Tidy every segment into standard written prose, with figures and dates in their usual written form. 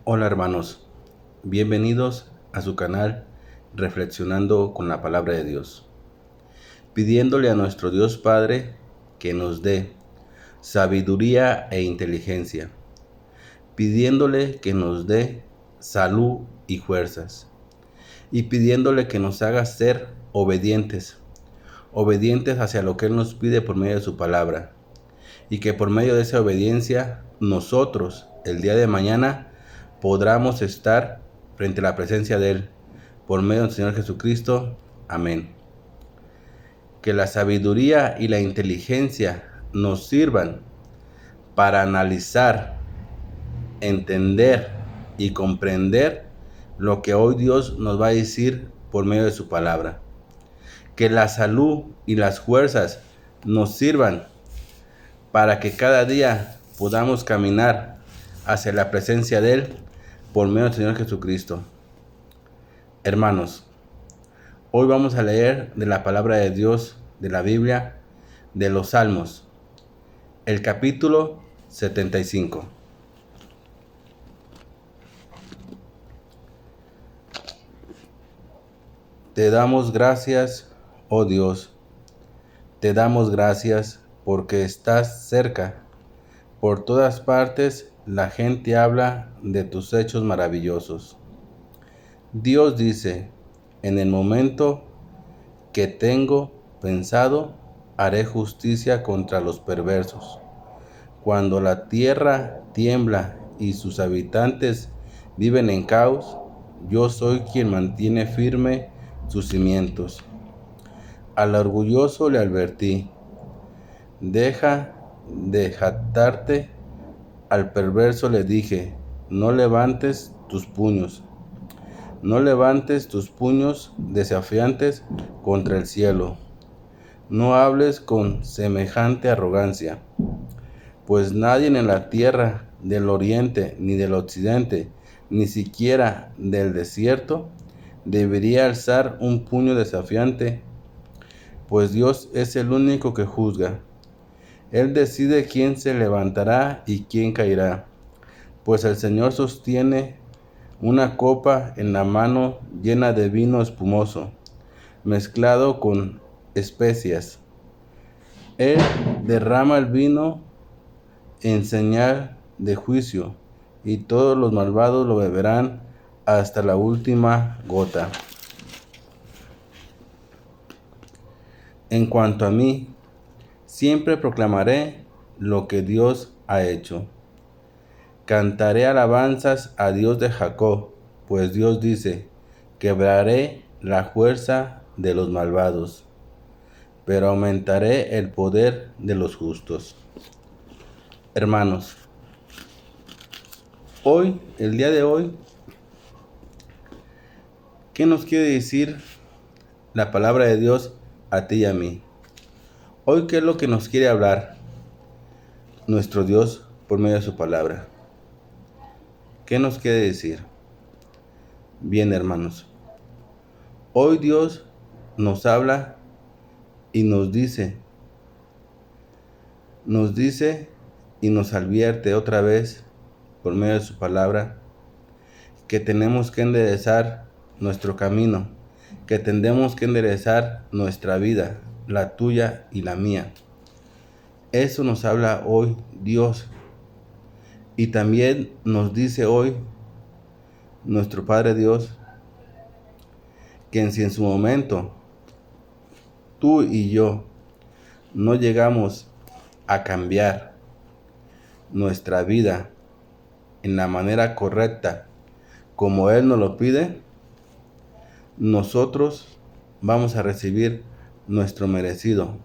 Hola hermanos, bienvenidos a su canal Reflexionando con la Palabra de Dios, pidiéndole a nuestro Dios Padre que nos dé sabiduría e inteligencia, pidiéndole que nos dé salud y fuerzas, y pidiéndole que nos haga ser obedientes hacia lo que Él nos pide por medio de su palabra, y que por medio de esa obediencia nosotros el día de mañana podamos estar frente a la presencia de Él por medio del Señor Jesucristo. Amén. Que la sabiduría y la inteligencia nos sirvan para analizar, entender y comprender lo que hoy Dios nos va a decir por medio de su palabra. Que la salud y las fuerzas nos sirvan para que cada día podamos caminar hacia la presencia de Él por medio del Señor Jesucristo. Hermanos, hoy vamos a leer de la palabra de Dios, de la Biblia, de los Salmos, el capítulo 75. Te damos gracias, oh Dios, te damos gracias porque estás cerca. Por todas partes la gente habla de tus hechos maravillosos. Dios dice, en el momento que tengo pensado, haré justicia contra los perversos. Cuando la tierra tiembla y sus habitantes viven en caos, yo soy quien mantiene firme sus cimientos. Al orgulloso le advertí, deja de jactarte. Al perverso le dije, no levantes tus puños. No levantes tus puños desafiantes contra el cielo. No hables con semejante arrogancia, pues nadie en la tierra del oriente ni del occidente, ni siquiera del desierto, debería alzar un puño desafiante, pues Dios es el único que juzga. Él decide quién se levantará y quién caerá, pues el Señor sostiene una copa en la mano llena de vino espumoso, mezclado con especias. Él derrama el vino en señal de juicio, y todos los malvados lo beberán hasta la última gota. En cuanto a mí, siempre proclamaré lo que Dios ha hecho. Cantaré alabanzas a Dios de Jacob, pues Dios dice, quebraré la fuerza de los malvados, pero aumentaré el poder de los justos. Hermanos, el día de hoy, ¿qué nos quiere decir la palabra de Dios a ti y a mí? Hoy, ¿qué es lo que nos quiere hablar nuestro Dios por medio de su palabra? ¿Qué nos quiere decir? Bien, hermanos, hoy Dios nos habla y nos dice y nos advierte otra vez por medio de su palabra que tenemos que enderezar nuestro camino, que tenemos que enderezar nuestra vida, la tuya y la mía. Eso nos habla hoy Dios, y también nos dice hoy nuestro Padre Dios que si en su momento tú y yo no llegamos a cambiar nuestra vida en la manera correcta como Él nos lo pide, nosotros vamos a recibir nuestro merecido,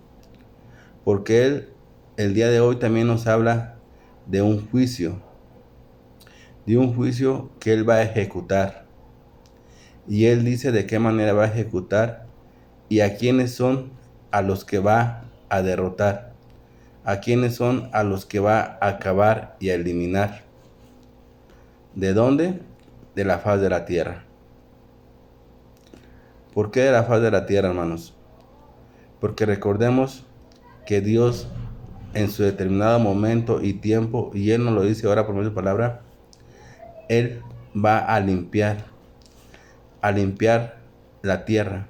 porque Él el día de hoy también nos habla de un juicio que Él va a ejecutar, y Él dice de qué manera va a ejecutar y a quiénes son a los que va a derrotar, a quiénes son a los que va a acabar y a eliminar. ¿De dónde? De la faz de la tierra. ¿Por qué de la faz de la tierra, hermanos? Porque recordemos que Dios en su determinado momento y tiempo, y Él nos lo dice ahora por medio de su palabra, Él va a limpiar la tierra,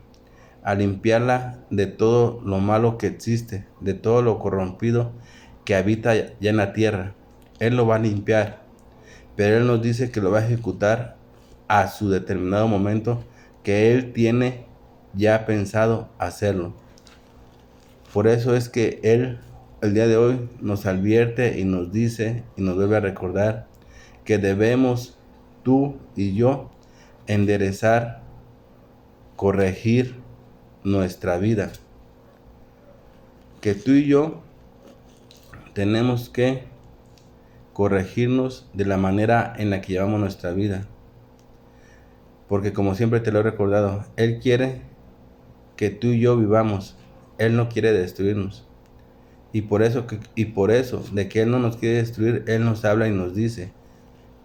a limpiarla de todo lo malo que existe, de todo lo corrompido que habita ya en la tierra. Él lo va a limpiar, pero Él nos dice que lo va a ejecutar a su determinado momento, que Él tiene ya pensado hacerlo. Por eso es que Él el día de hoy nos advierte y nos dice y nos vuelve a recordar que debemos, tú y yo, enderezar, corregir nuestra vida. Que tú y yo tenemos que corregirnos de la manera en la que llevamos nuestra vida. Porque como siempre te lo he recordado, Él quiere que tú y yo vivamos. Él no quiere destruirnos. Y por eso, de que Él no nos quiere destruir, Él nos habla y nos dice,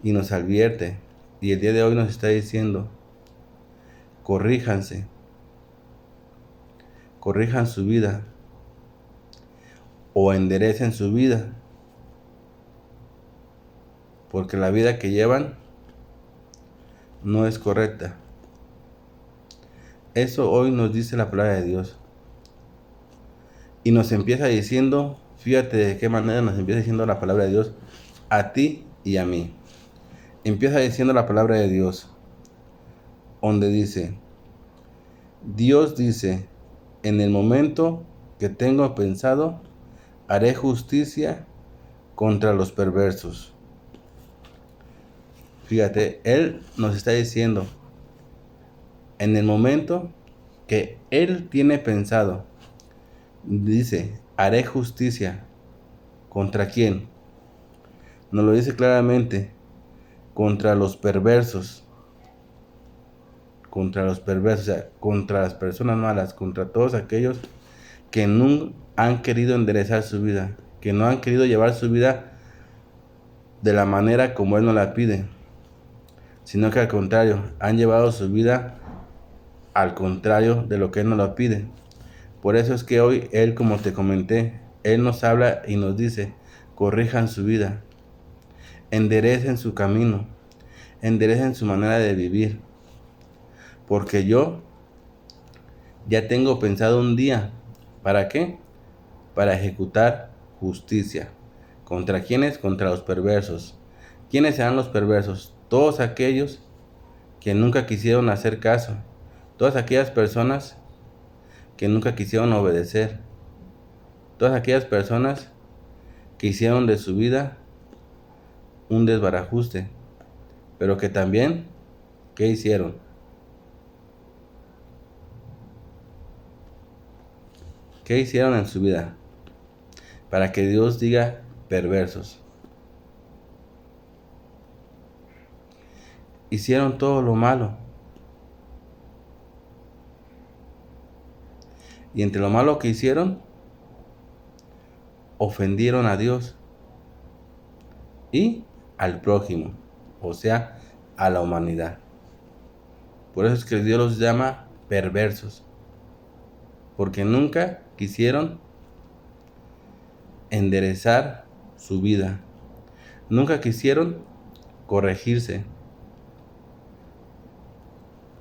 y nos advierte. Y el día de hoy nos está diciendo, corríjanse, corrijan su vida, o enderecen su vida. Porque la vida que llevan no es correcta. Eso hoy nos dice la palabra de Dios. Y nos empieza diciendo, fíjate de qué manera nos empieza diciendo la palabra de Dios a ti y a mí. Empieza diciendo la palabra de Dios, donde dice, Dios dice, en el momento que tengo pensado, haré justicia contra los perversos. Fíjate, Él nos está diciendo, en el momento que Él tiene pensado, dice, haré justicia. ¿Contra quién? Nos lo dice claramente, contra los perversos. Contra los perversos, o sea, contra las personas malas, contra todos aquellos que no han querido enderezar su vida, que no han querido llevar su vida de la manera como Él nos la pide, sino que al contrario, han llevado su vida al contrario de lo que Él nos lo pide. Por eso es que hoy Él, como te comenté, Él nos habla y nos dice, corrijan su vida, enderecen su camino, enderecen su manera de vivir. Porque yo ya tengo pensado un día, ¿para qué? Para ejecutar justicia. ¿Contra quiénes? Contra los perversos. ¿Quiénes serán los perversos? Todos aquellos que nunca quisieron hacer caso. Todas aquellas personas que nunca quisieron obedecer. Todas aquellas personas que hicieron de su vida un desbarajuste. Pero que también, ¿qué hicieron? ¿Qué hicieron en su vida? Para que Dios diga perversos. Hicieron todo lo malo. Y entre lo malo que hicieron, ofendieron a Dios y al prójimo, o sea, a la humanidad. Por eso es que Dios los llama perversos, porque nunca quisieron enderezar su vida, nunca quisieron corregirse.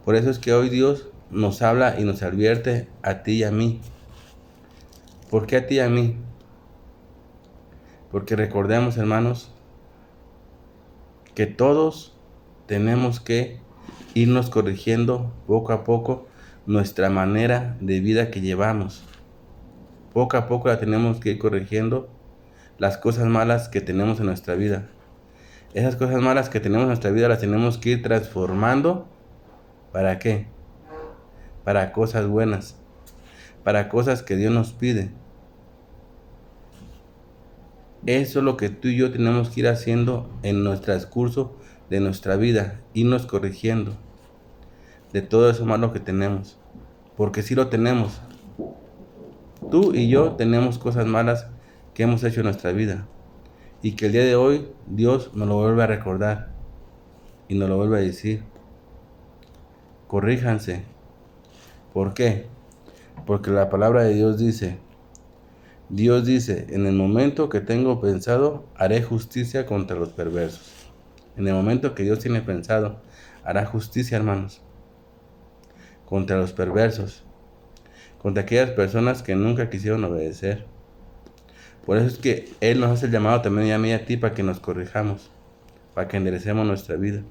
Por eso es que hoy Dios nos habla y nos advierte a ti y a mí. ¿Por qué a ti y a mí? Porque recordemos, hermanos, que todos tenemos que irnos corrigiendo poco a poco nuestra manera de vida que llevamos. Poco a poco la tenemos que ir corrigiendo, las cosas malas que tenemos en nuestra vida. Esas cosas malas que tenemos en nuestra vida las tenemos que ir transformando. ¿Para qué? Para cosas buenas, para cosas que Dios nos pide. Eso es lo que tú y yo tenemos que ir haciendo en nuestro transcurso de nuestra vida, irnos corrigiendo de todo eso malo que tenemos, porque sí lo tenemos. Tú y yo tenemos cosas malas que hemos hecho en nuestra vida y que el día de hoy Dios nos lo vuelve a recordar y nos lo vuelve a decir. Corríjanse. ¿Por qué? Porque la palabra de Dios dice, en el momento que tengo pensado, haré justicia contra los perversos. En el momento que Dios tiene pensado, hará justicia, hermanos, contra los perversos, contra aquellas personas que nunca quisieron obedecer. Por eso es que Él nos hace el llamado también y a mí y a ti para que nos corrijamos, para que enderecemos nuestra vida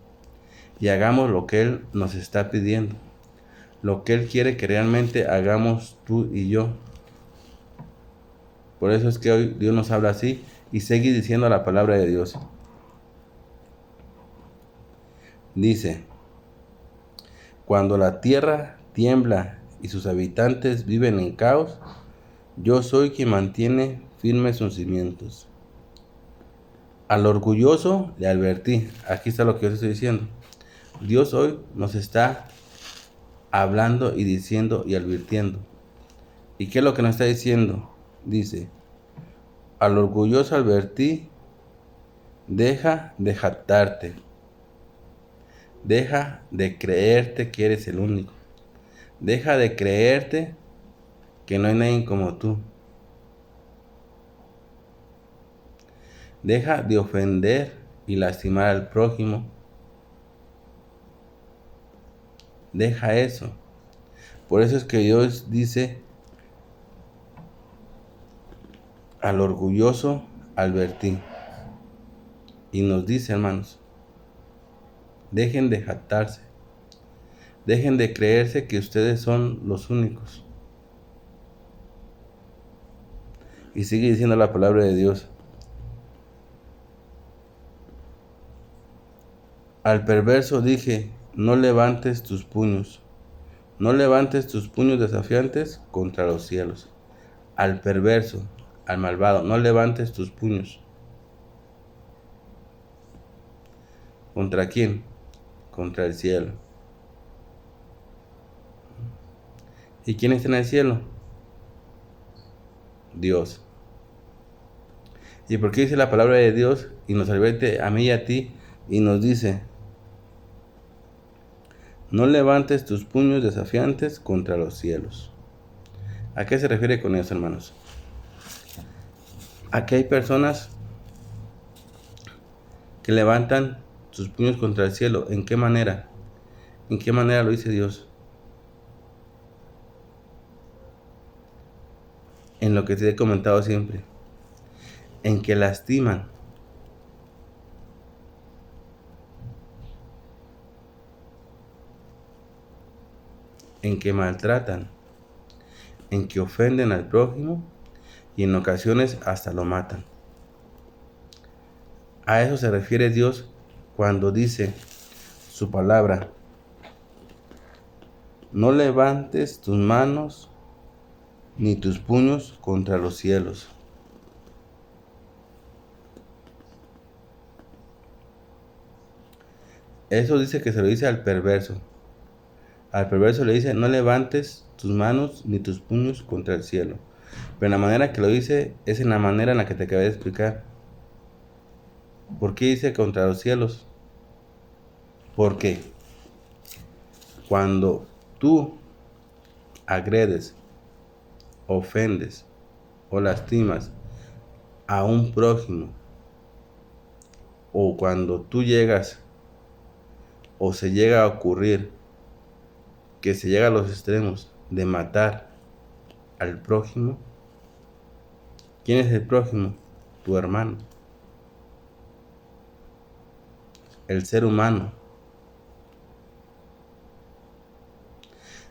y hagamos lo que Él nos está pidiendo, lo que Él quiere que realmente hagamos tú y yo. Por eso es que hoy Dios nos habla así y sigue diciendo la palabra de Dios. Dice: cuando la tierra tiembla y sus habitantes viven en caos, yo soy quien mantiene firmes sus cimientos. Al orgulloso le advertí. Aquí está lo que yo estoy diciendo. Dios hoy nos está hablando y diciendo y advirtiendo. ¿Y qué es lo que nos está diciendo? Dice: al orgulloso advertí, deja de jactarte, deja de creerte que eres el único, deja de creerte que no hay nadie como tú, deja de ofender y lastimar al prójimo, deja eso. Por eso es que Dios dice: al orgulloso advertí. Y nos dice, hermanos, dejen de jactarse, dejen de creerse que ustedes son los únicos. Y sigue diciendo la palabra de Dios: al perverso dije, no levantes tus puños, no levantes tus puños desafiantes contra los cielos. Al perverso, al malvado, no levantes tus puños. ¿Contra quién? Contra el cielo. ¿Y quién está en el cielo? Dios. ¿Y por qué dice la palabra de Dios y nos advierte a mí y a ti y nos dice: no levantes tus puños desafiantes contra los cielos? ¿A qué se refiere con eso, hermanos? Aquí hay personas que levantan sus puños contra el cielo. ¿En qué manera? ¿En qué manera lo dice Dios? En lo que te he comentado siempre. En que lastiman. En que maltratan. En que ofenden al prójimo y en ocasiones hasta lo matan. A eso se refiere Dios cuando dice su palabra: no levantes tus manos ni tus puños contra los cielos. Eso dice que se lo dice al perverso. Al perverso le dice: no levantes tus manos ni tus puños contra el cielo. Pero la manera que lo dice es en la manera en la que te acabé de explicar. ¿Por qué dice contra los cielos? Porque cuando tú agredes, ofendes o lastimas a un prójimo, o cuando tú llegas o se llega a ocurrir que se llega a los extremos de matar al prójimo, ¿quién es el prójimo? Tu hermano, el ser humano.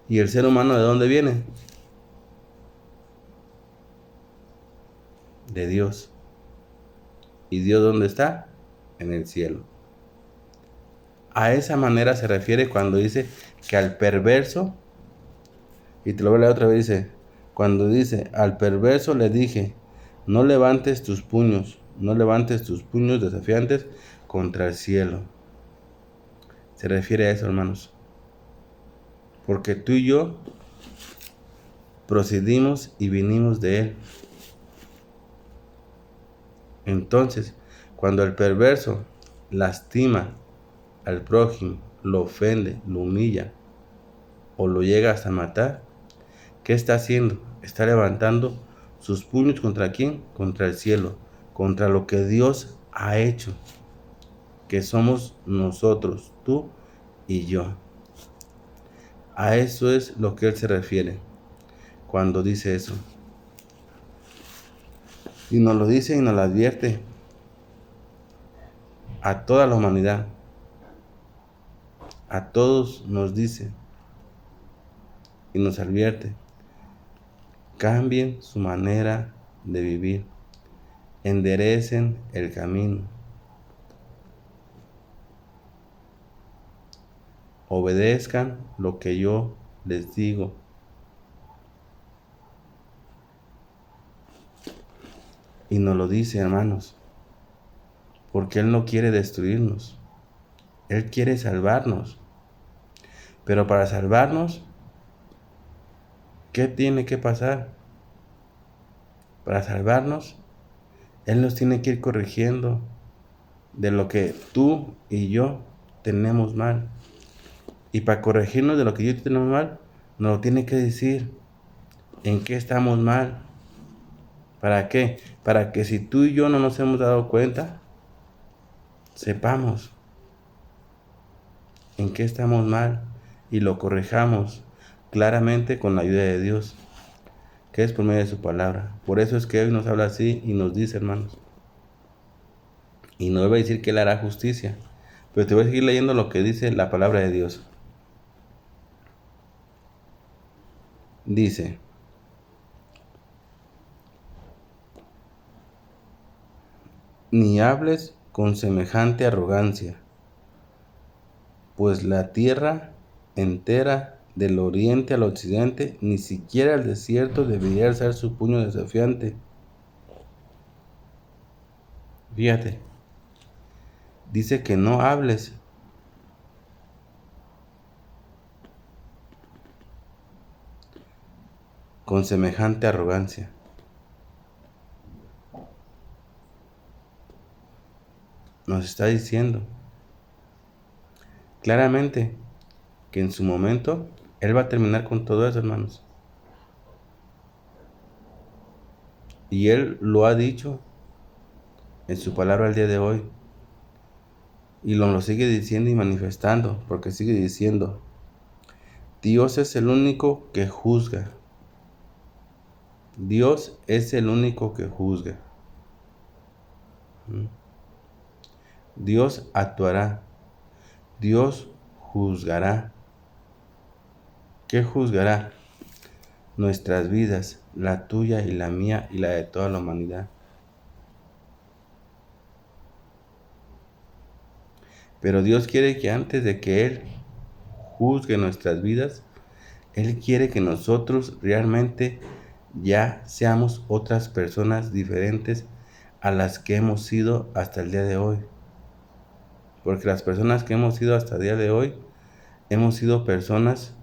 ¿Y el ser humano de dónde viene? De Dios. ¿Y Dios dónde está? En el cielo. A esa manera se refiere cuando dice que al perverso, y te lo voy a leer otra vez, dice, cuando dice: al perverso le dije, no levantes tus puños, no levantes tus puños desafiantes contra el cielo. Se refiere a eso, hermanos. Porque tú y yo procedimos y vinimos de Él. Entonces, cuando el perverso lastima al prójimo, lo ofende, lo humilla o lo llega hasta matar, ¿qué está haciendo? Está levantando sus puños ¿contra quién? Contra el cielo, contra lo que Dios ha hecho. que somos nosotros, tú y yo. A eso es lo que Él se refiere cuando dice eso. Y nos lo dice y nos lo advierte a toda la humanidad. A todos nos dice y nos advierte. Cambien su manera de vivir. Enderecen el camino. Obedezcan lo que yo les digo. Y nos lo dice, hermanos, porque Él no quiere destruirnos. Él quiere salvarnos. Pero para salvarnos, ¿qué tiene que pasar? Para salvarnos, Él nos tiene que ir corrigiendo de lo que tú y yo tenemos mal. Y para corregirnos de lo que yo y tú tenemos mal, nos lo tiene que decir en qué estamos mal. ¿Para qué? Para que si tú y yo no nos hemos dado cuenta, sepamos en qué estamos mal y lo corrijamos claramente con la ayuda de Dios, que es por medio de su palabra. Por eso es que hoy nos habla así y nos dice, hermanos. Y no va a decir que Él hará justicia, pero te voy a seguir leyendo lo que dice la palabra de Dios. Dice: ni hables con semejante arrogancia, pues la tierra entera, del oriente al occidente, ni siquiera el desierto debería alzar su puño desafiante. Fíjate, dice que no hables con semejante arrogancia. Nos está diciendo claramente que en su momento Él va a terminar con todo eso, hermanos. Y Él lo ha dicho en su palabra el día de hoy. Y lo sigue diciendo y manifestando, porque sigue diciendo: Dios es el único que juzga. Dios es el único que juzga. Dios actuará. Dios juzgará. ¿Qué juzgará? Nuestras vidas, la tuya y la mía y la de toda la humanidad. Pero Dios quiere que antes de que Él juzgue nuestras vidas, Él quiere que nosotros realmente ya seamos otras personas diferentes a las que hemos sido hasta el día de hoy. Porque las personas que hemos sido hasta el día de hoy, hemos sido personas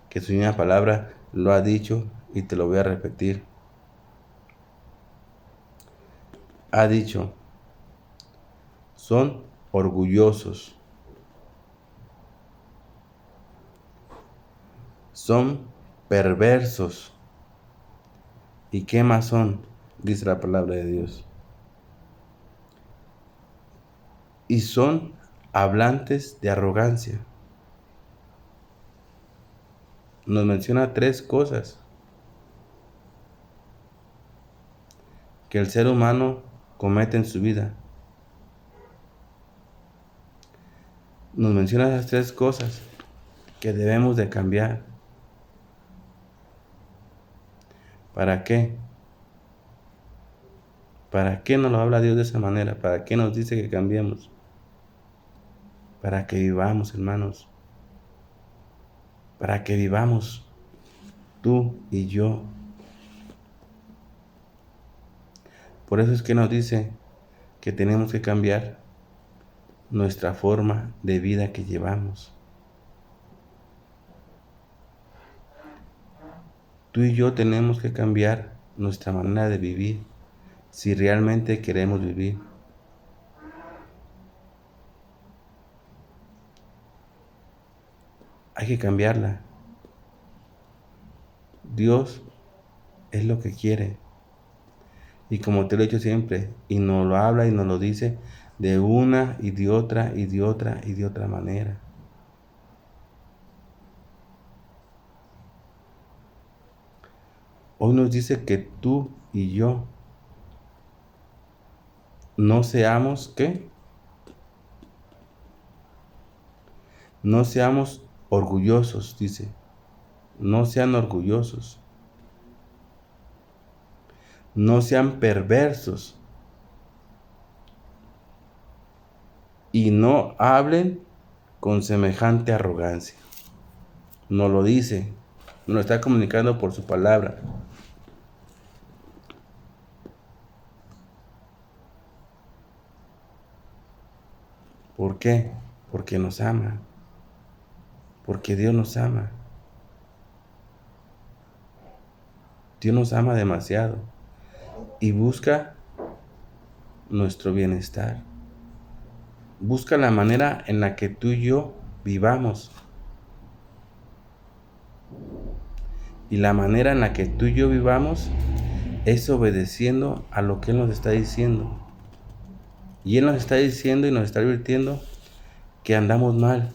que su misma palabra lo ha dicho y te lo voy a repetir. Ha dicho: son orgullosos, son perversos. ¿Y qué más son? Dice la palabra de Dios. Y son hablantes de arrogancia. Nos menciona 3 cosas que el ser humano comete en su vida. Nos menciona esas 3 cosas que debemos de cambiar. ¿Para qué? ¿Para qué nos lo habla Dios de esa manera? ¿Para qué nos dice que cambiemos? Para que vivamos, hermanos. Para que vivamos tú y yo. Por eso es que nos dice que tenemos que cambiar nuestra forma de vida que llevamos. Tú y yo tenemos que cambiar nuestra manera de vivir si realmente queremos vivir. Hay que cambiarla. Dios es lo que quiere. Y como te lo he dicho siempre, y nos lo habla y nos lo dice de una y de otra y de otra y de otra manera. Hoy nos dice que tú y yo no seamos, ¿qué? No seamos orgullosos, dice. No sean orgullosos. No sean perversos. Y no hablen con semejante arrogancia. Nos lo dice. Nos lo está comunicando por su palabra. ¿Por qué? Porque nos ama. Porque Dios nos ama. Dios nos ama demasiado. Y busca nuestro bienestar. Busca la manera en la que tú y yo vivamos. Y la manera en la que tú y yo vivamos es obedeciendo a lo que Él nos está diciendo. Y Él nos está diciendo y nos está advirtiendo que andamos mal,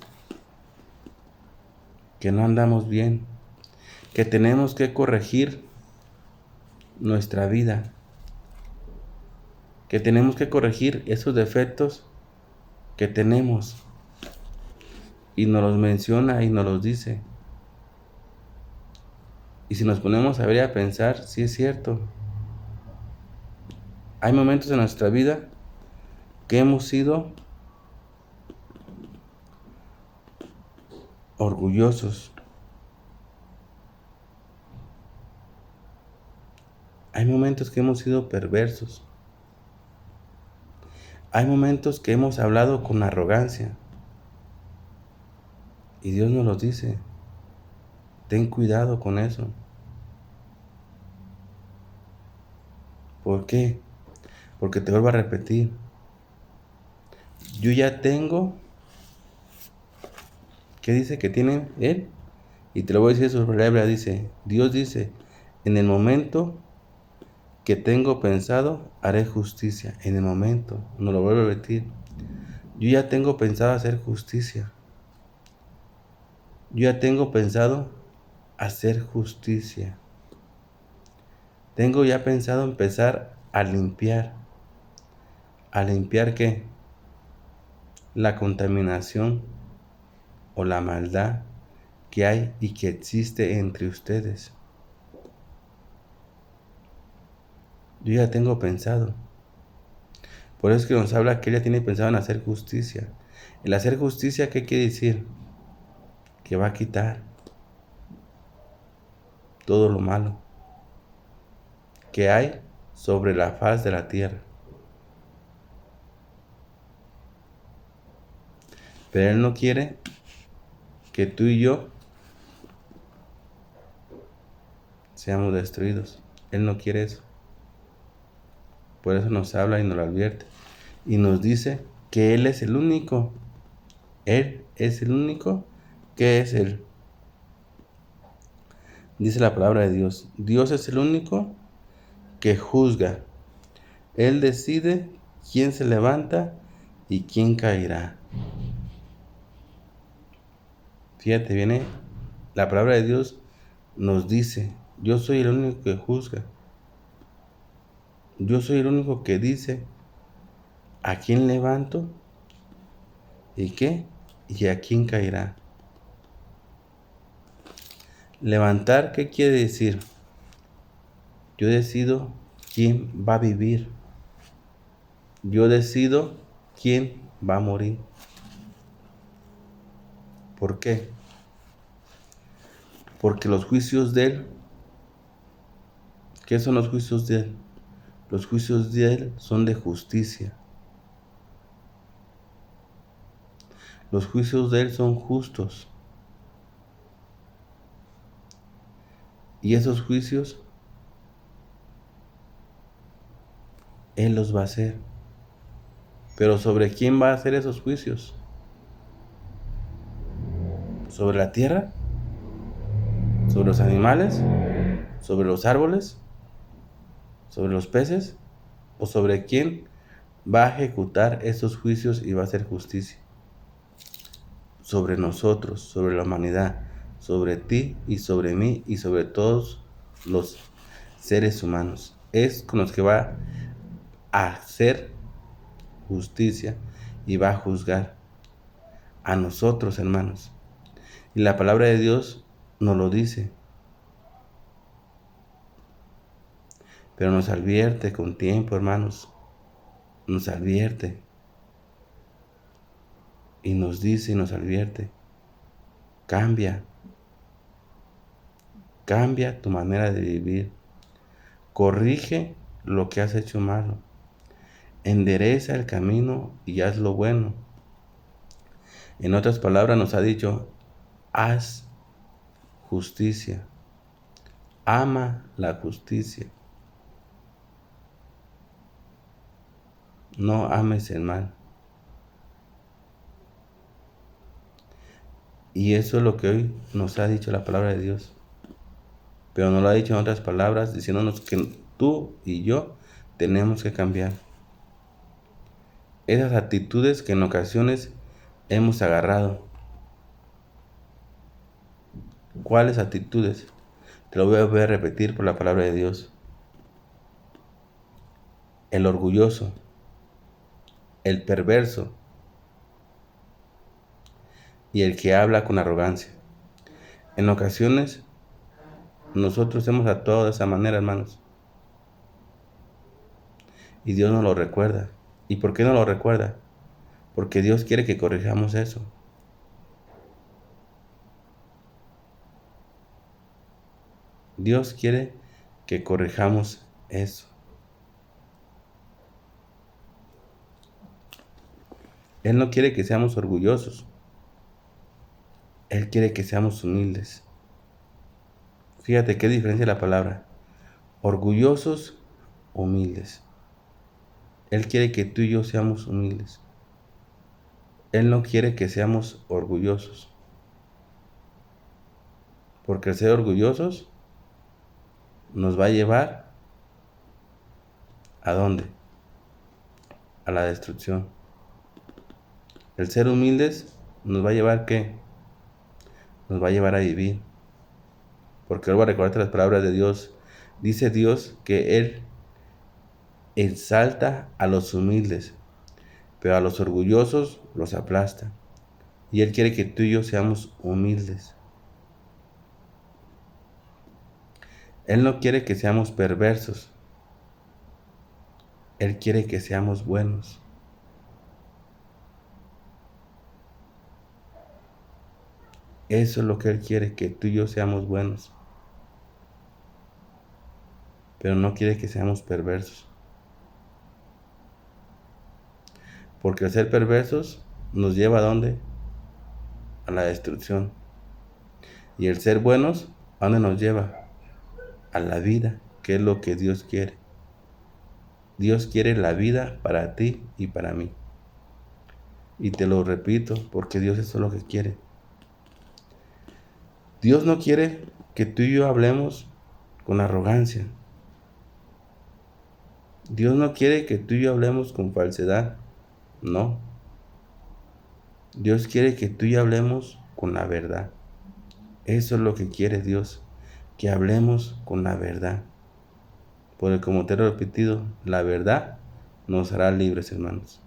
que no andamos bien, que tenemos que corregir nuestra vida, que tenemos que corregir esos defectos que tenemos. Y nos los menciona y nos los dice. Y si nos ponemos a ver y a pensar, sí es cierto. Hay momentos en nuestra vida que hemos sido orgullosos. Hay momentos que hemos sido perversos. Hay momentos que hemos hablado con arrogancia. Y Dios nos lo dice. Ten cuidado con eso. ¿Por qué? Porque te vuelvo a repetir. Yo ya tengo. ¿Qué dice que tiene Él? Y te lo voy a decir sobre la Biblia. Dice, Dios dice, en el momento que tengo pensado, haré justicia. En el momento, no lo vuelvo a repetir. Yo ya tengo pensado hacer justicia. Yo ya tengo pensado hacer justicia. Tengo ya pensado empezar a limpiar. ¿A limpiar qué? La contaminación o la maldad que hay y que existe entre ustedes. Yo ya tengo pensado. Por eso es que nos habla que ella tiene pensado en hacer justicia. El hacer justicia, ¿qué quiere decir? Que va a quitar todo lo malo que hay sobre la faz de la tierra. Pero Él no quiere que tú y yo seamos destruidos. Él no quiere eso. Por eso nos habla y nos lo advierte. Y nos dice que Él es el único. Él es el único que es Él. Dice la palabra de Dios. Dios es el único que juzga. Él decide quién se levanta y quién caerá. Fíjate, viene la palabra de Dios, nos dice, yo soy el único que juzga. Yo soy el único que dice a quién levanto y qué y a quién caerá. Levantar, ¿qué quiere decir? Yo decido quién va a vivir. Yo decido quién va a morir. ¿Por qué? Porque los juicios de Él, ¿qué son los juicios de Él? Los juicios de Él son de justicia. Los juicios de Él son justos. Y esos juicios, Él los va a hacer. Pero ¿sobre quién va a hacer esos juicios? ¿Sobre la tierra? ¿Sobre los animales? ¿Sobre los árboles? ¿Sobre los peces? ¿O sobre quién va a ejecutar esos juicios y va a hacer justicia sobre nosotros, sobre la humanidad, sobre ti y sobre mí y sobre todos los seres humanos. Es con los que va a hacer justicia y va a juzgar a nosotros, hermanos. Y la palabra de Dios nos lo dice, pero nos advierte con tiempo, hermanos. Nos advierte y nos dice y nos advierte: cambia tu manera de vivir, corrige lo que has hecho malo, endereza el camino y haz lo bueno. En otras palabras nos ha dicho: haz justicia, ama la justicia, no ames el mal. Y eso es lo que hoy nos ha dicho la palabra de Dios. Pero nos lo ha dicho en otras palabras, diciéndonos que tú y yo tenemos que cambiar esas actitudes que en ocasiones hemos agarrado. ¿Cuáles actitudes? Te lo voy a repetir por la palabra de Dios. El orgulloso, el perverso y el que habla con arrogancia. En ocasiones nosotros hemos actuado de esa manera, hermanos. Y Dios nos lo recuerda. ¿Y por qué nos lo recuerda? Porque Dios quiere que corrijamos eso. Dios quiere que corrijamos eso. Él no quiere que seamos orgullosos. Él quiere que seamos humildes. Fíjate qué diferencia la palabra. Orgullosos, humildes. Él quiere que tú y yo seamos humildes. Él no quiere que seamos orgullosos. Porque el ser orgullosos nos va a llevar ¿a dónde? A la destrucción. El ser humildes nos va a llevar ¿qué? Nos va a llevar a vivir. Porque vuelvo a recordarte las palabras de Dios. Dice Dios que Él exalta a los humildes, pero a los orgullosos los aplasta. Y Él quiere que tú y yo seamos humildes. Él no quiere que seamos perversos. Él quiere que seamos buenos. Eso es lo que Él quiere, que tú y yo seamos buenos. Pero no quiere que seamos perversos. Porque el ser perversos nos lleva ¿a dónde? A la destrucción. Y el ser buenos, ¿a dónde nos lleva? A la vida, que es lo que Dios quiere. Dios quiere la vida para ti y para mí. Y te lo repito, porque Dios eso es lo que quiere. Dios no quiere que tú y yo hablemos con arrogancia. Dios no quiere que tú y yo hablemos con falsedad. No. Dios quiere que tú y yo hablemos con la verdad. Eso es lo que quiere Dios, que hablemos con la verdad. Porque como te lo he repetido, la verdad nos hará libres, hermanos.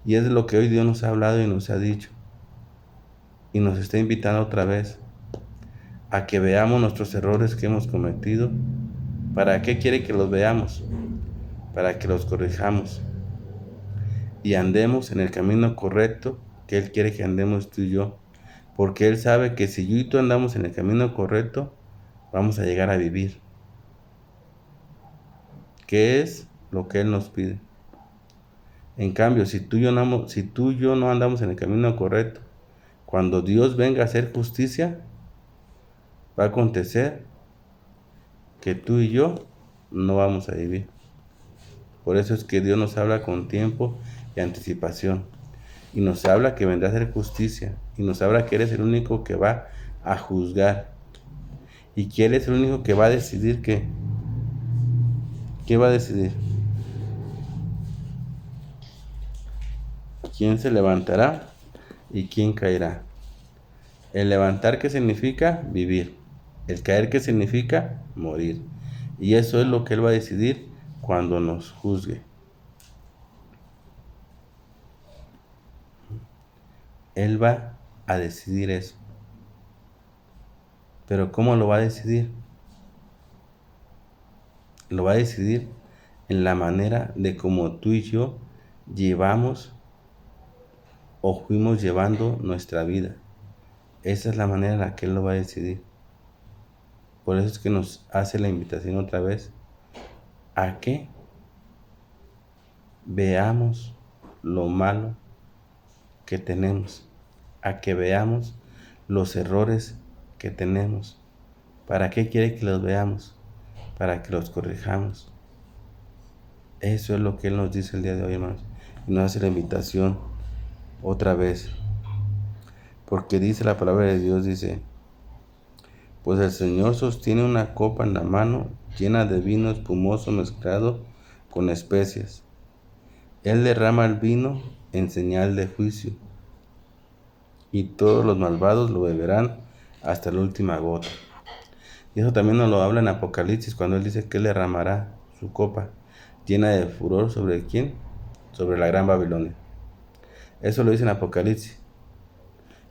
Y es de lo que hoy Dios nos ha hablado y nos ha dicho. Y nos está invitando otra vez a que veamos nuestros errores que hemos cometido. ¿Para qué quiere que los veamos? Para que los corrijamos y andemos en el camino correcto que Él quiere que andemos tú y yo. Porque Él sabe que si yo y tú andamos en el camino correcto, vamos a llegar a vivir. ¿Qué es lo que Él nos pide? En cambio, si tú y yo no andamos en el camino correcto, cuando Dios venga a hacer justicia, va a acontecer que tú y yo no vamos a vivir. Por eso es que Dios nos habla con tiempo y anticipación. Y nos habla que vendrá a hacer justicia. Y nos habla que Él es el único que va a juzgar. Y que Él es el único que va a decidir ¿qué va a decidir? ¿quién se levantará y quién caerá? El levantar, ¿qué significa? Vivir. El caer, ¿qué significa? Morir. Y eso es lo que Él va a decidir cuando nos juzgue. Él va a decidir eso. Pero ¿cómo lo va a decidir? Lo va a decidir en la manera de cómo tú y yo llevamos o fuimos llevando nuestra vida. Esa es la manera en la que Él lo va a decidir. Por eso es que nos hace la invitación otra vez a que veamos lo malo que tenemos, a que veamos los errores que tenemos. ¿Para qué quiere que los veamos? Para que los corrijamos. Eso es lo que Él nos dice el día de hoy, hermanos. Y nos hace la invitación otra vez. Porque dice la palabra de Dios, dice, pues el Señor sostiene una copa en la mano llena de vino espumoso mezclado con especias. Él derrama el vino en señal de juicio, y todos los malvados lo beberán hasta la última gota. Y eso también nos lo habla en Apocalipsis, cuando Él dice que Él derramará su copa llena de furor ¿sobre quién? Sobre la gran Babilonia. Eso lo dice en Apocalipsis,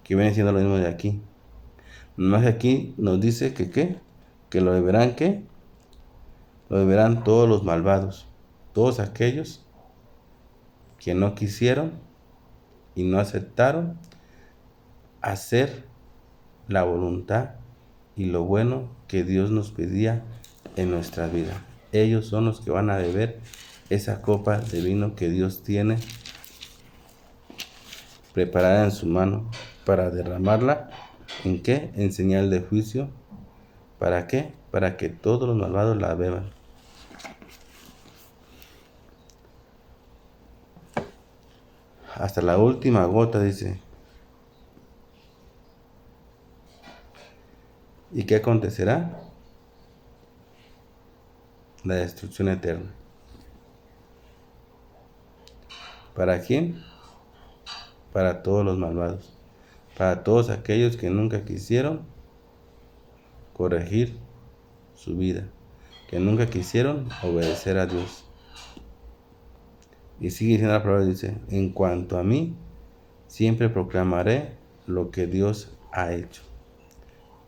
que viene siendo lo mismo de aquí. Más que aquí nos dice que ¿qué? Que lo beberán ¿qué? Lo beberán todos los malvados, todos aquellos que no quisieron y no aceptaron hacer la voluntad y lo bueno que Dios nos pedía en nuestra vida. Ellos son los que van a beber esa copa de vino que Dios tiene preparada en su mano para derramarla. ¿En qué? En señal de juicio. ¿Para qué? Para que todos los malvados la beban. Hasta la última gota, dice. ¿Y qué acontecerá? La destrucción eterna. ¿Para quién? Para todos los malvados. Para todos aquellos que nunca quisieron corregir su vida, que nunca quisieron obedecer a Dios. Y sigue diciendo la palabra, dice, en cuanto a mí, siempre proclamaré lo que Dios ha hecho.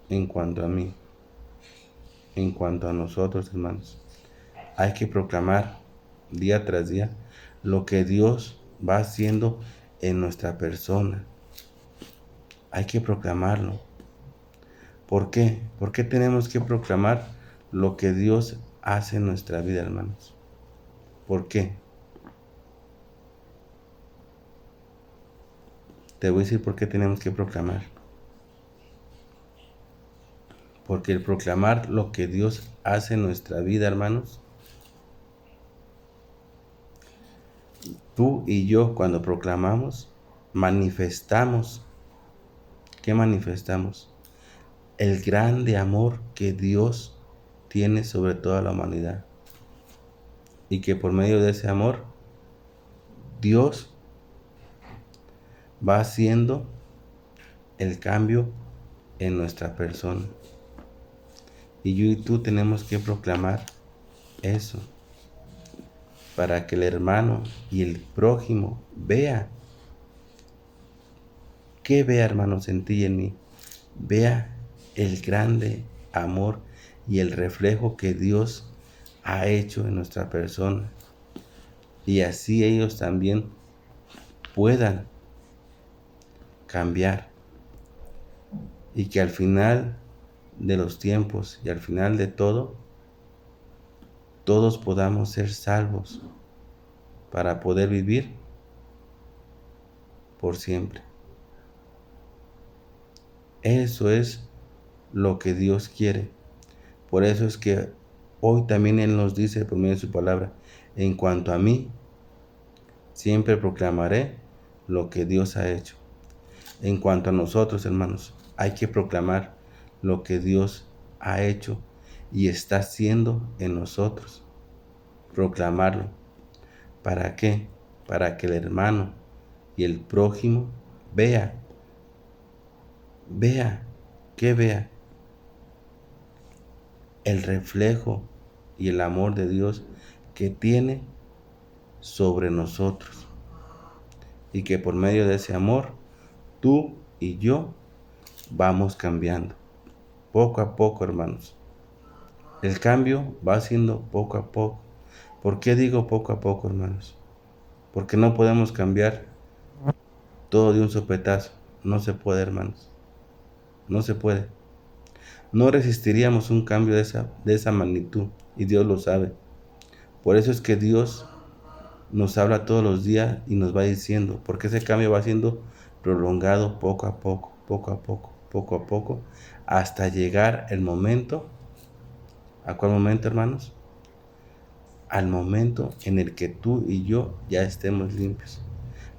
En cuanto a mí, en cuanto a nosotros, hermanos, hay que proclamar día tras día lo que Dios va haciendo en nuestra persona. Hay que proclamarlo. ¿Por qué? ¿Por qué tenemos que proclamar lo que Dios hace en nuestra vida, hermanos? ¿Por qué? Te voy a decir por qué tenemos que proclamar. Porque el proclamar lo que Dios hace en nuestra vida, hermanos, tú y yo cuando proclamamos, manifestamos. ¿Qué manifestamos? El grande amor que Dios tiene sobre toda la humanidad. Y que por medio de ese amor, Dios va haciendo el cambio en nuestra persona. Y yo y tú tenemos que proclamar eso, para que el hermano y el prójimo vea. ¿Qué vea, hermanos, en ti y en mí? Vea el grande amor y el reflejo que Dios ha hecho en nuestra persona. Y así ellos también puedan cambiar. Y que al final de los tiempos y al final de todo, todos podamos ser salvos para poder vivir por siempre. Eso es lo que Dios quiere. Por eso es que hoy también Él nos dice por medio de su palabra, en cuanto a mí, siempre proclamaré lo que Dios ha hecho. En cuanto a nosotros, hermanos, hay que proclamar lo que Dios ha hecho y está haciendo en nosotros. Proclamarlo. ¿Para qué? Para que el hermano y el prójimo vea, que vea el reflejo y el amor de Dios que tiene sobre nosotros, y que por medio de ese amor tú y yo vamos cambiando poco a poco, hermanos. El cambio va siendo poco a poco. ¿Por qué digo poco a poco, hermanos? Porque no podemos cambiar todo de un sopetazo. No se puede, hermanos. No se puede. No resistiríamos un cambio de esa magnitud, y Dios lo sabe. Por eso es que Dios nos habla todos los días y nos va diciendo, porque ese cambio va siendo prolongado poco a poco, poco a poco, hasta llegar el momento. ¿A cuál momento, hermanos? Al momento en el que tú y yo ya estemos limpios.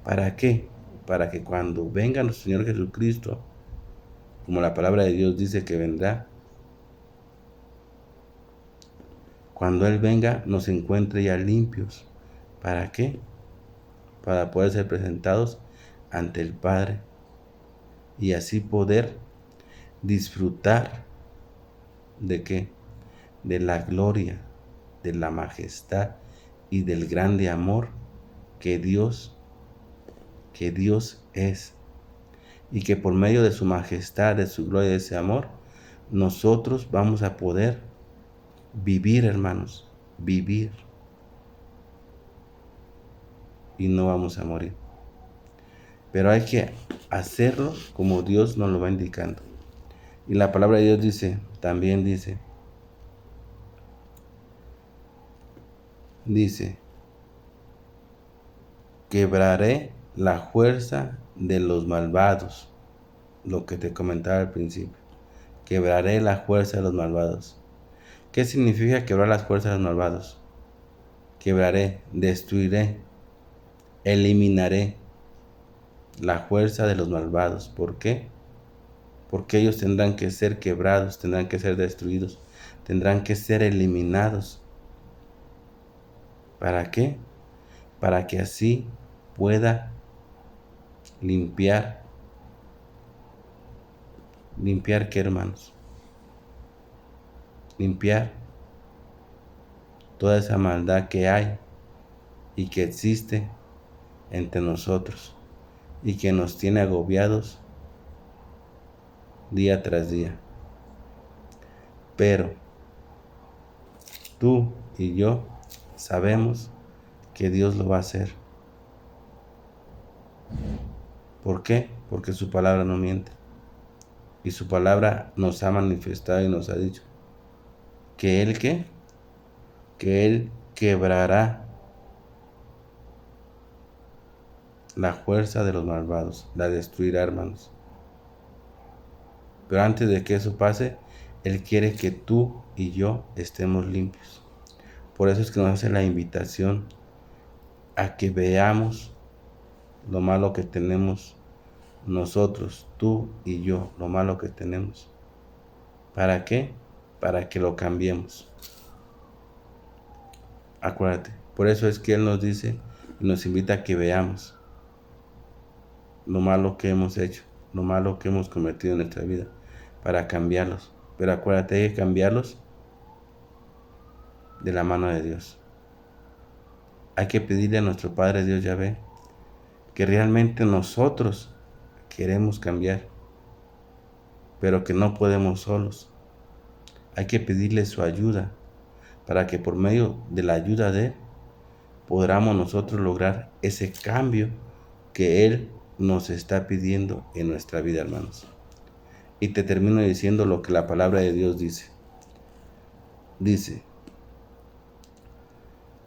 ¿Para qué? Para que cuando venga nuestro Señor Jesucristo, como la palabra de Dios dice que vendrá, cuando Él venga nos encuentre ya limpios. ¿Para qué? Para poder ser presentados ante el Padre y así poder disfrutar de qué, de la gloria, de la majestad y del grande amor que Dios es, y que por medio de su majestad, de su gloria y de ese amor, nosotros vamos a poder vivir, hermanos, vivir, y no vamos a morir. Pero hay que hacerlo como Dios nos lo va indicando. Y la palabra de Dios dice, también dice, quebraré la fuerza de los malvados, lo que te comentaba al principio. Quebraré la fuerza de los malvados. ¿Qué significa quebrar las fuerzas de los malvados? Quebraré, destruiré, eliminaré la fuerza de los malvados. ¿Por qué? Porque ellos tendrán que ser quebrados, tendrán que ser destruidos, tendrán que ser eliminados. ¿Para qué? Para que así pueda limpiar. ¿Limpiar qué, hermanos? Limpiar toda esa maldad que hay y que existe entre nosotros y que nos tiene agobiados día tras día. Pero tú y yo sabemos que Dios lo va a hacer. ¿Por qué? Porque su palabra no miente. Y su palabra nos ha manifestado y nos ha dicho que Él ¿qué? Que Él quebrará la fuerza de los malvados, la destruirá, hermanos. Pero antes de que eso pase, Él quiere que tú y yo estemos limpios. Por eso es que nos hace la invitación a que veamos lo malo que tenemos nosotros, tú y yo, lo malo que tenemos. ¿Para qué? Para que lo cambiemos. Acuérdate, por eso es que Él nos dice y nos invita a que veamos lo malo que hemos hecho, lo malo que hemos cometido en nuestra vida, para cambiarlos. Pero acuérdate, hay que cambiarlos de la mano de Dios. Hay que pedirle a nuestro Padre Dios Yahvé que realmente nosotros queremos cambiar, pero que no podemos solos. Hay que pedirle su ayuda para que por medio de la ayuda de Él podamos nosotros lograr ese cambio que Él nos está pidiendo en nuestra vida, hermanos. Y te termino diciendo lo que la palabra de Dios dice. Dice,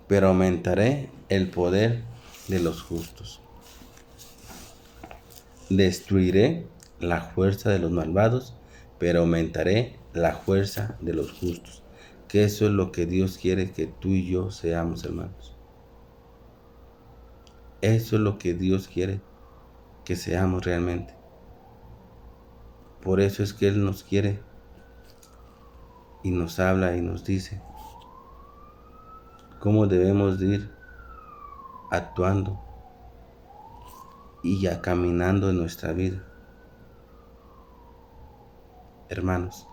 pero aumentaré el poder de los justos. Destruiré la fuerza de los malvados, pero aumentaré la fuerza de los justos. Que eso es lo que Dios quiere que tú y yo seamos, hermanos. Eso es lo que Dios quiere que seamos realmente. Por eso es que Él nos quiere y nos habla y nos dice cómo debemos de ir actuando y ya caminando en nuestra vida. Hermanos,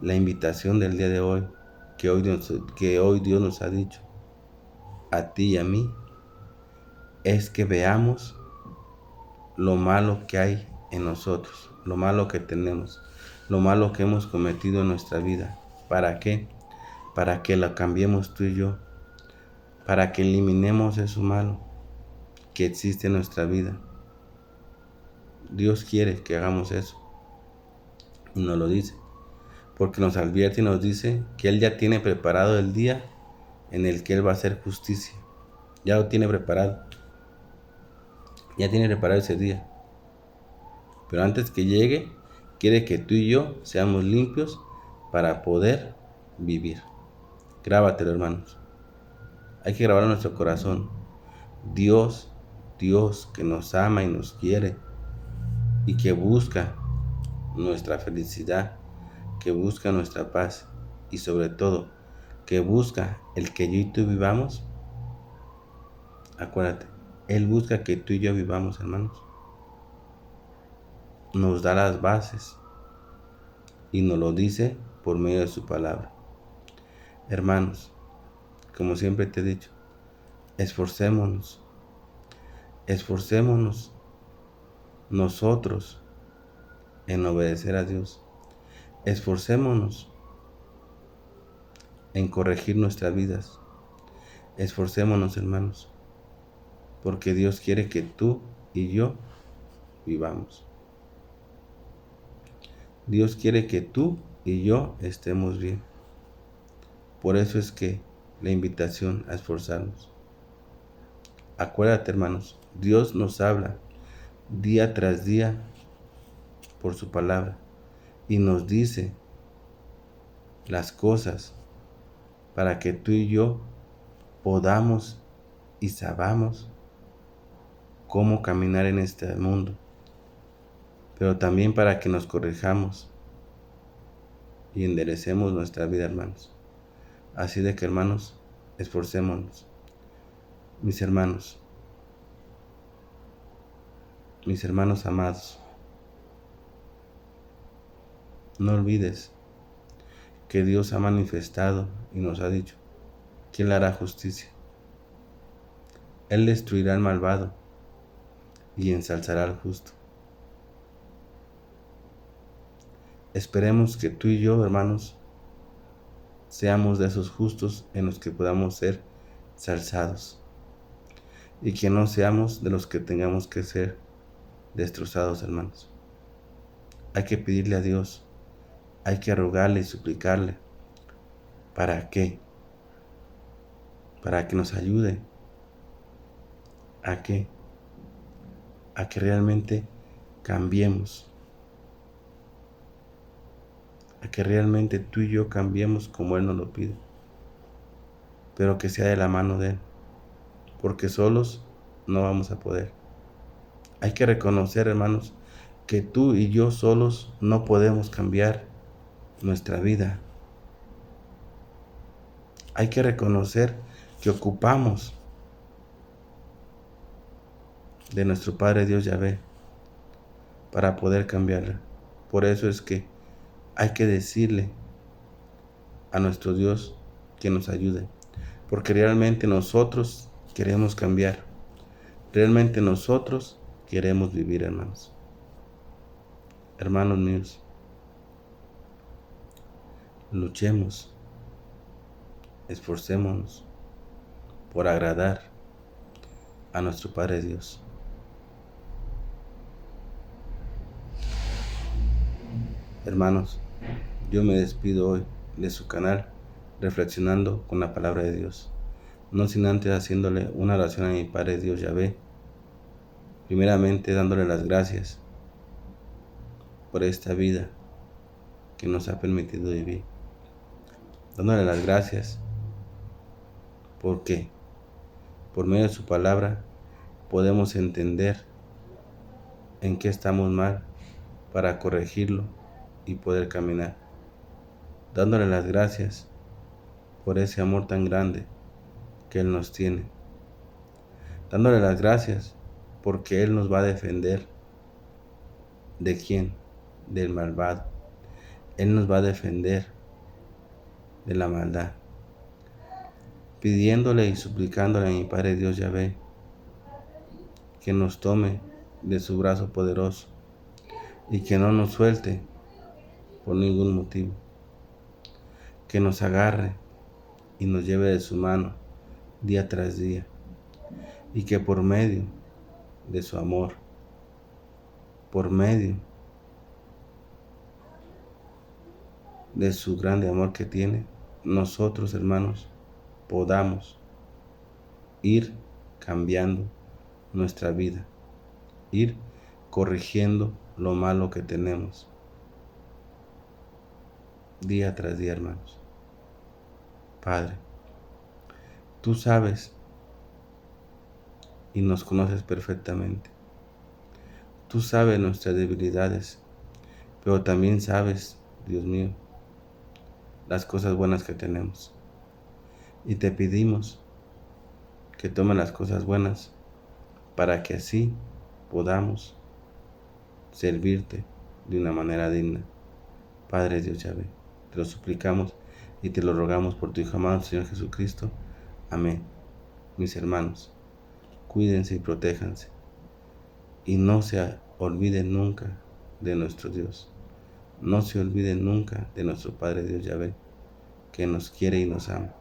la invitación del día de hoy, que hoy Dios nos ha dicho a ti y a mí, es que veamos lo malo que hay en nosotros, lo malo que tenemos, lo malo que hemos cometido en nuestra vida. ¿Para qué? Para que lo cambiemos tú y yo, para que eliminemos eso malo que existe en nuestra vida. Dios quiere que hagamos eso y nos lo dice, porque nos advierte y nos dice que Él ya tiene preparado el día en el que Él va a hacer justicia. Ya lo tiene preparado, ya tiene preparado ese día. Pero antes que llegue, quiere que tú y yo seamos limpios para poder vivir. Grábatelo, hermanos. Hay que grabarlo en nuestro corazón. Dios que nos ama y nos quiere y que busca nuestra felicidad, que busca nuestra paz y sobre todo que busca el que yo y tú vivamos. Acuérdate, Él busca que tú y yo vivamos, hermanos. Nos da las bases y nos lo dice por medio de su palabra. Hermanos, como siempre te he dicho, esforcémonos nosotros en obedecer a Dios. Esforcémonos en corregir nuestras vidas. Esforcémonos, hermanos, porque Dios quiere que tú y yo vivamos. Dios quiere que tú y yo estemos bien. Por eso es que la invitación a esforzarnos. Acuérdate, hermanos, Dios nos habla día tras día por su palabra y nos dice las cosas para que tú y yo podamos y sabamos cómo caminar en este mundo, pero también para que nos corrijamos y enderecemos nuestra vida, hermanos. Así de que, hermanos, esforcémonos. Mis hermanos amados, no olvides que Dios ha manifestado y nos ha dicho que Él hará justicia. Él destruirá al malvado y ensalzará al justo. Esperemos que tú y yo, hermanos, seamos de esos justos en los que podamos ser ensalzados y que no seamos de los que tengamos que ser destrozados, hermanos. Hay que pedirle a Dios, hay que rogarle y suplicarle. ¿Para qué? Para que nos ayude. ¿A qué? A que realmente cambiemos. A que realmente tú y yo cambiemos como Él nos lo pide. Pero que sea de la mano de Él. Porque solos no vamos a poder. Hay que reconocer, hermanos, que tú y yo solos no podemos cambiar nuestra vida. Hay que reconocer que ocupamos de nuestro Padre Dios Yahvé para poder cambiarla. Por eso es que hay que decirle a nuestro Dios que nos ayude, porque realmente nosotros queremos cambiar, realmente nosotros queremos vivir, hermanos. Hermanos míos, luchemos, esforcémonos por agradar a nuestro Padre Dios. Hermanos, yo me despido hoy de su canal reflexionando con la palabra de Dios, no sin antes haciéndole una oración a mi Padre Dios Yahvé, primeramente dándole las gracias por esta vida que nos ha permitido vivir, dándole las gracias porque por medio de su palabra podemos entender en qué estamos mal para corregirlo y poder caminar, dándole las gracias por ese amor tan grande que Él nos tiene, dándole las gracias porque Él nos va a defender. ¿De quién? Del malvado. Él nos va a defender de la maldad, pidiéndole y suplicándole a mi Padre Dios Yahvé que nos tome de su brazo poderoso y que no nos suelte por ningún motivo, que nos agarre y nos lleve de su mano día tras día, y que por medio de su amor, por medio de su grande amor que tiene, nosotros, hermanos, podamos ir cambiando nuestra vida, ir corrigiendo lo malo que tenemos día tras día, hermanos. Padre, tú sabes y nos conoces perfectamente. Tú sabes nuestras debilidades, pero también sabes, Dios mío, las cosas buenas que tenemos. Y te pedimos que tomes las cosas buenas para que así podamos servirte de una manera digna. Padre Dios Yahvé, te lo suplicamos y te lo rogamos por tu Hijo amado, Señor Jesucristo. Amén. Mis hermanos, cuídense y protéjanse, y no se olviden nunca de nuestro Dios. No se olviden nunca de nuestro Padre Dios Yahvé, que nos quiere y nos ama.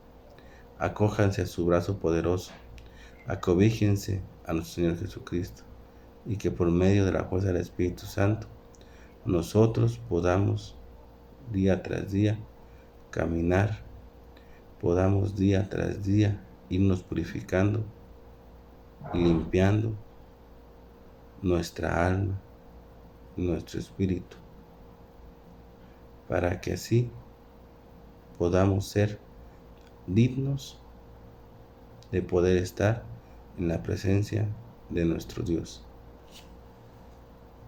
Acójanse a su brazo poderoso, acobíjense a nuestro Señor Jesucristo, y que por medio de la fuerza del Espíritu Santo, nosotros podamos día tras día caminar, podamos día tras día irnos purificando y limpiando nuestra alma, nuestro espíritu, para que así podamos ser dignos de poder estar en la presencia de nuestro Dios.